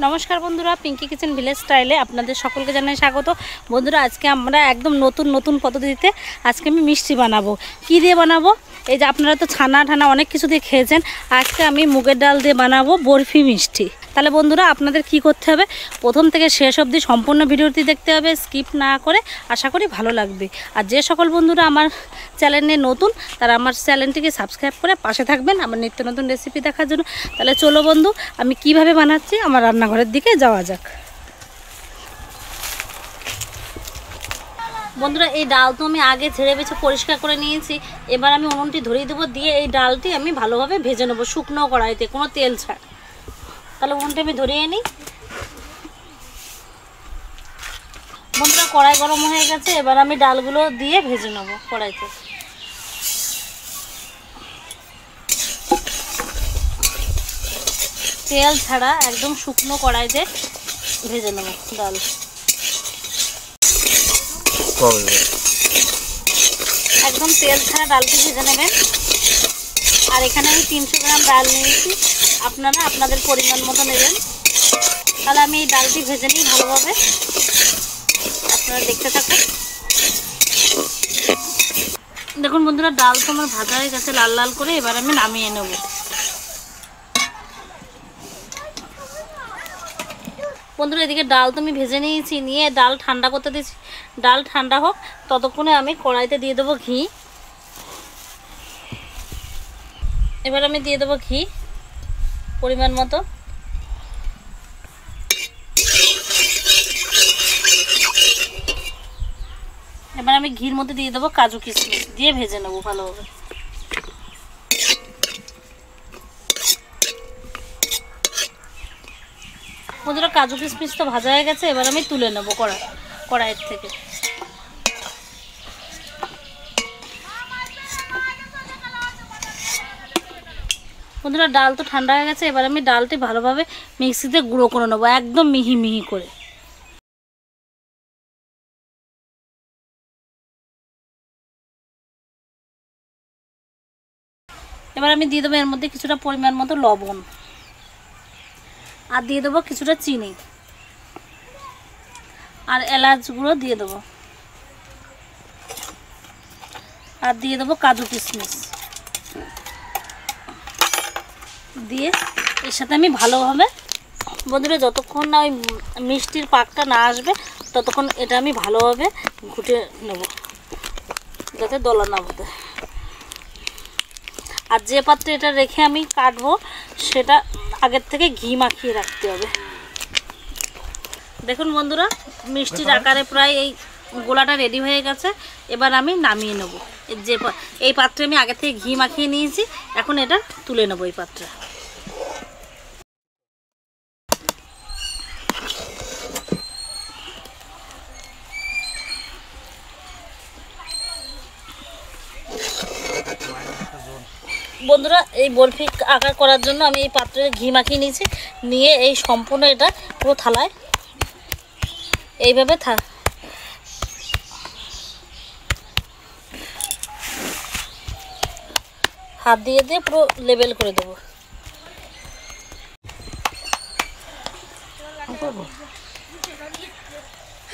नमस्कार बंधुरा Pinky kitchen village স্টাইলে আপনাদের সকলকে জানাই স্বাগত। বন্ধুরা আজকে আমরা একদম নতুন পদ্ধতিতে আজকে আমি মিষ্টি বানাবো। কি দিয়ে বানাবো? এই যে আপনারা তো ছানা ঠানা অনেক কিছু দিয়ে খেয়েছেন, আজকে আমি মুগের ডাল দিয়ে বানাবো বরফি মিষ্টি। তাহলে বন্ধুরা আপনাদের কি করতে হবে, প্রথম থেকে শেষ অবধি সম্পূর্ণ ভিডিওটি দেখতে হবে, স্কিপ না করে। আশা করি ভালো লাগবে। আর যে সকল বন্ধুরা আমার চ্যানেলে নতুন তারা আমার চ্যানেলটিকে সাবস্ক্রাইব করে পাশে থাকবেন আমার নিত্য নতুন রেসিপি দেখার জন্য। তাহলে চলো বন্ধু, আমি কিভাবে বানাচ্ছি আমার রান্নাঘরের দিকে যাওয়া যাক। বন্ধুরা এই ডাল তো আমি আগে ঝেড়ে বেছে পরিষ্কার করে নিয়েছি। এবার আমি উনুনটি ধরিয়ে দেবো, দিয়ে এই ডালটি আমি ভালোভাবে ভেজে নেবো শুকনো কড়াইতে, কোনো তেল ছাড়। তাহলে উনুনটি আমি ধরিয়ে নিই। বন্ধুরা কড়াই গরম হয়ে গেছে, এবার আমি ডালগুলো দিয়ে ভেজে নেবো কড়াইতে। তেল ছাড়া একদম শুকনো কড়াইতে ভেজে নেবো ডাল। একদম তেল ছাড়া ডালটি ভেজে নেবেন। আর এখানে আমি 300 গ্রাম ডাল নিয়েছি, আপনারা আপনাদের পরিমাণ মতো নেবেন। তাহলে আমি এই ডালটি ভেজে নিই ভালোভাবে, আপনারা দেখতে থাকুন। দেখুন বন্ধুরা ডাল তো আমার ভাজা হয়ে গেছে লাল লাল করে, এবার আমি নামিয়ে নেব। বন্ধুরা এদিকে ডাল তো আমি ভেজে নিয়েছি, নিয়ে ডাল ঠান্ডা করতে দিয়েছি। ডাল ঠান্ডা হোক ততক্ষণে আমি কড়াইতে দিয়ে দেবো ঘি। এবার আমি দিয়ে দেবো ঘি পরিমাণ মতো। এবার আমি ঘির মধ্যে দিয়ে দেবো কাজু কিশমিশ, দিয়ে ভেজে নেবো ভালোভাবে। বন্ধুরা কাজু কিশমিশ তো ভাজা হয়ে গেছে, এবার আমি তুলে নেবো কড়াইয়ের থেকে। বন্ধুরা ডাল তো ঠান্ডা হয়ে গেছে, এবার আমি ডালটি ভালোভাবে মিক্সিতে গুঁড়ো করে নেবো, একদম মিহি মিহি করে। এবার আমি দিয়ে দেবো এর মধ্যে কিছুটা পরিমাণ মতো লবণ, আর দিয়ে দেবো কিছুটা চিনি, আর এলাচ গুঁড়ো দিয়ে দেবো, আর দিয়ে দেবো কাজু কিশমিশ দিয়ে এর সাথে আমি ভালোভাবে, বন্ধুরা যতক্ষণ না ওই মিষ্টির পাকটা না আসবে ততক্ষণ এটা আমি ভালোভাবে ঘুটে নেব, যাতে দলা না হতে। আর যে পাত্রে এটা রেখে আমি কাটবো সেটা আগের থেকে ঘি মাখিয়ে রাখতে হবে। দেখুন বন্ধুরা মিষ্টির আকারে প্রায় এই গোলাটা রেডি হয়ে গেছে, এবার আমি নামিয়ে নেব। এই পাত্রে আমি আগে থেকে ঘি মাখিয়ে নিয়েছি, এখন এটা তুলে নেব এই পাত্রে। বন্ধুরা এই বরফি আকার করার জন্য আমি এই পাত্রে ঘি মাখিয়ে নিয়েছি, নিয়ে এই সম্পূর্ণ এটা পুরো থালায় এইভাবে হাত দিয়ে দিয়ে পুরো লেবেল করে দেবো।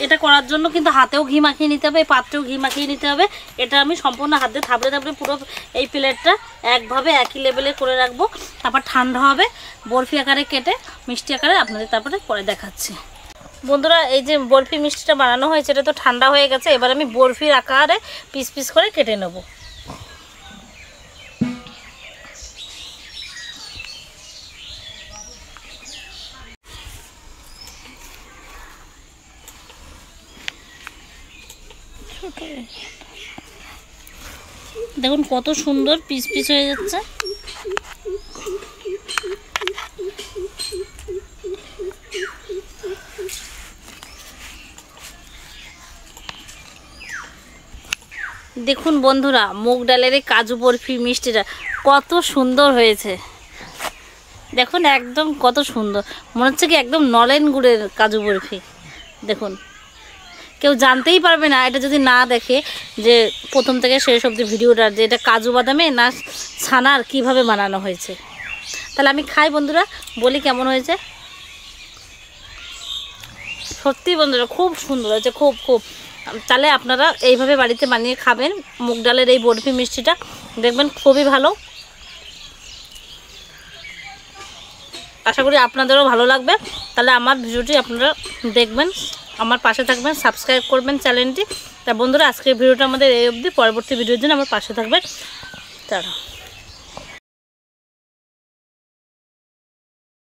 এটা করার জন্য কিন্তু হাতেও ঘি মাখিয়ে নিতে হবে, এই পাত্রেও ঘি মাখিয়ে নিতে হবে। এটা আমি সম্পূর্ণ হাতে থাবড়ে থাবড়ে পুরো এই প্লেটটা একভাবে একই লেভেলে করে রাখবো। তারপর ঠান্ডা হবে, বরফি আকারে কেটে মিষ্টি আকারে আপনাদের তারপরে করে দেখাচ্ছি। বন্ধুরা এই যে বরফি মিষ্টিটা বানানো হয়েছে এটা তো ঠান্ডা হয়ে গেছে, এবার আমি বরফির আকারে পিস পিস করে কেটে নেব। দেখুন কত সুন্দর পিস পিস হয়ে যাচ্ছে। দেখুন বন্ধুরা মুগ ডালের এই কাজু বরফি মিষ্টিটা কত সুন্দর হয়েছে। দেখুন একদম কত সুন্দর, মনে হচ্ছে কি একদম নলেন গুড়ের কাজু বরফি। দেখুন কেউ জানতেই পারবে না এটা যদি না দেখে যে প্রথম থেকে শেষ অবধি ভিডিওটা, যে এটা কাজু বাদামে না ছানার কিভাবে বানানো হয়েছে। তাহলে আমি খাই বন্ধুরা, বলি কেমন হয়েছে। সত্যি বন্ধুরা খুব সুন্দর হয়েছে, খুব খুব। তাহলে আপনারা এইভাবে বাড়িতে বানিয়ে খাবেন মুগ ডালের এই বরফি মিষ্টিটা, দেখবেন খুবই ভালো। আশা করি আপনাদেরও ভালো লাগবে। তাহলে আমার ভিডিওটি আপনারা দেখবেন, আমার পাশে থাকবেন, সাবস্ক্রাইব করবেন চ্যানেলটি। তা বন্ধুরা আজকের ভিডিওটা আমাদের এই অবধি, পরবর্তী ভিডিওর জন্য আমার পাশে থাকবেন। টাটা।